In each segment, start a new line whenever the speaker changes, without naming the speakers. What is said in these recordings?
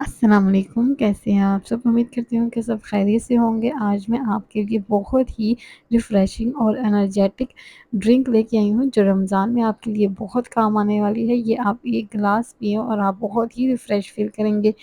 अस्सलाम वालेकुम, कैसे हैं आप सब? उम्मीद करती हूँ कि सब खैरियत से होंगे। आज मैं आपके लिए बहुत ही रिफ़्रेशिंग और एनर्जेटिक ड्रिंक लेके आई हूँ, जो रमज़ान में आपके लिए बहुत काम आने वाली है। ये आप 1 गिलास पिएँ और आप बहुत ही रिफ़्रेश फ़ील करेंगे।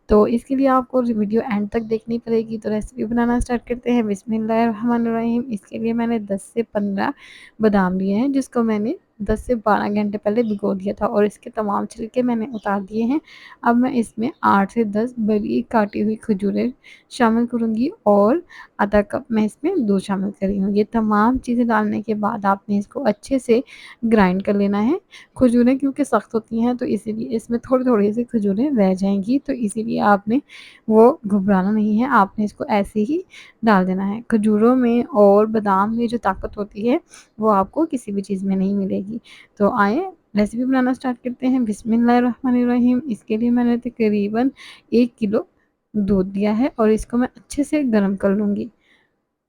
तो इसके लिए आपको वीडियो एंड तक देखनी पड़ेगी। तो रेसिपी बनाना स्टार्ट करते हैं। बिस्मिल्लाहिर्रहमानिर्रहीम। इसके लिए मैंने 10 से 15 बादाम लिए हैं, जिसको मैंने 10 से 12 घंटे पहले भिगो दिया था और इसके तमाम छिलके मैंने उतार दिए हैं। अब मैं इसमें 8 से 10 बारीक काटी हुई खजूरें शामिल करूँगी और आधा कप मैं इसमें दूध शामिल कर रही हूँ। ये तमाम चीज़ें डालने के बाद आपने इसको अच्छे से ग्राइंड कर लेना है। खजूरें क्योंकि सख्त होती हैं, तो इसीलिए इसमें थोड़ी-थोड़ी सी खजूरें रह जाएँगी, तो इसीलिए आपने वो घबराना नहीं है, आपने इसको ऐसे ही डाल देना है। खजूरों में और बादाम में जो ताकत होती है, वो आपको किसी भी चीज़ में नहीं मिलेगी। तो आएँ रेसिपी बनाना स्टार्ट करते हैं। बिस्मिल्लाहिर्रहमानिर्रहीम। इसके लिए मैंने तकरीबन 1 किलो दूध लिया है और इसको मैं अच्छे से गर्म कर लूँगी।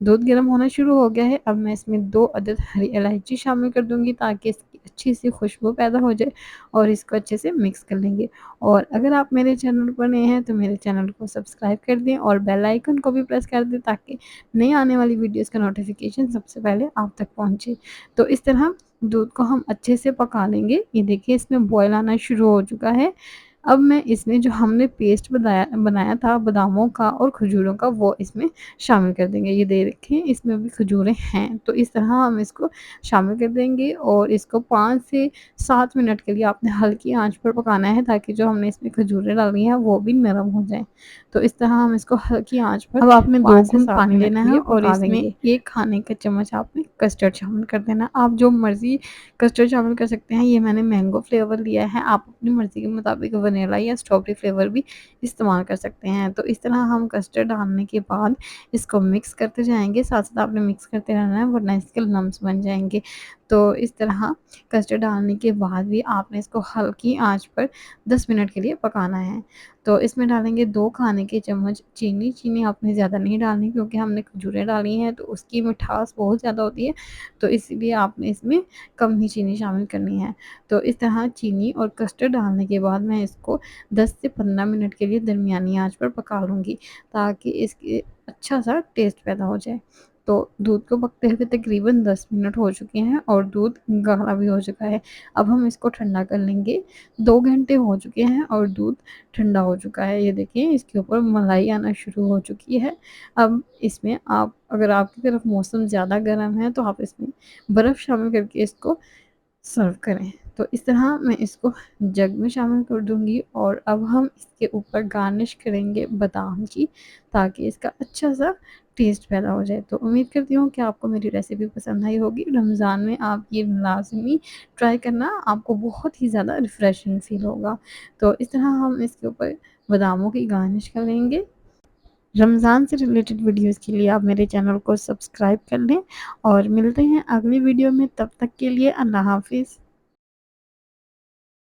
दूध गर्म होना शुरू हो गया है। अब मैं इसमें 2 अदद हरी इलायची शामिल कर दूँगी ताकि इसकी अच्छी-सी खुशबू पैदा हो जाए और इसको अच्छे से मिक्स कर लेंगे। और अगर आप मेरे चैनल पर नए हैं तो मेरे चैनल को सब्सक्राइब कर दें और बेल आइकन को भी प्रेस कर दें ताकि नई आने वाली वीडियोज़ का नोटिफ़िकेशन सबसे पहले आप तक पहुँचे। तो इस तरह दूध को हम अच्छे से पका लेंगे। ये देखिए इसमें बॉयल आना शुरू हो चुका है। अब मैं इसमें जो हमने पेस्ट बनाया बनाया था बादामों का और खजूरों का, वो इसमें शामिल कर देंगे। ये देखें इसमें भी खजूरें हैं, तो इस तरह हम इसको शामिल कर देंगे और इसको 5 से 7 मिनट के लिए आपने हल्की आँच पर पकाना है ताकि जो हमने इसमें खजूरें डाली हैं वो भी नरम हो जाएँ। तो इस तरह हम इसको हल्की आँच पर अब आपने 2
5 से
घूँट
7
पानी
मिनट
लेना
के
है
लिए
और
पका
इसमें
लेंगे।
1 खाने का चम्मच आपने कस्टर्ड शामिल कर देना। आप जो मर्ज़ी कस्टर्ड शामिल कर सकते हैं। ये मैंने मैंगो फ्लेवर लिया है, आप अपनी मर्ज़ी के मुताबिक वनीला या स्ट्रॉबेरी फ्लेवर भी इस्तेमाल कर सकते हैं। तो इस तरह हम कस्टर्ड डालने के बाद इसको मिक्स करते जाएँगे, साथ-साथ आपने मिक्स करते रहना है वरना इसके लम्प्स बन जाएँगे। तो इस तरह कस्टर्ड डालने के बाद भी आपने इसको हल्की आँच पर 10 मिनट के लिए पकाना है। तो इसमें डालेंगे 2 खाने के चम्मच चीनी। चीनी आपने ज़्यादा नहीं डालनी क्योंकि हमने खजूरें डाली हैं तो उसकी मिठास बहुत ज़्यादा होती है, तो इसीलिए आपने इसमें कम ही चीनी शामिल करनी है। तो इस तरह चीनी और कस्टर्ड डालने के बाद मैं इसको 10 से 15 मिनट के लिए दरमियानी आँच पर पका लूँगी ताकि इसके अच्छा-सा टेस्ट पैदा हो जाए। तो दूध को पकते हुए तकरीबन 10 मिनट हो चुके हैं और दूध गाढ़ा भी हो चुका है। अब हम इसको ठंडा कर लेंगे। 2 घंटे हो चुके हैं और दूध ठंडा हो चुका है। ये देखिए इसके ऊपर मलाई आना शुरू हो चुकी है। अब इसमें आप अगर आपकी तरफ मौसम ज़्यादा गर्म है तो आप इसमें बर्फ़ शामिल करके इसको सर्व करें। तो इस तरह मैं इसको जग में शामिल कर दूँगी और अब हम इसके ऊपर गार्निश करेंगे बादाम की ताकि इसका अच्छा-सा टेस्ट पैदा हो जाए। तो उम्मीद करती हूँ कि आपको मेरी रेसिपी पसंद आई होगी। रमज़ान में आप ये लाज़मी ट्राई करना, आपको बहुत ही ज़्यादा रिफ्रेशिंग फ़ील होगा। तो इस तरह हम इसके ऊपर बादामों की गार्निश कर लेंगे। रमज़ान से रिलेटेड वीडियोज़ के लिए आप मेरे चैनल को सब्सक्राइब कर लें और मिलते हैं अगली वीडियो में। तब तक के लिए अल्लाह हाफ़िज़।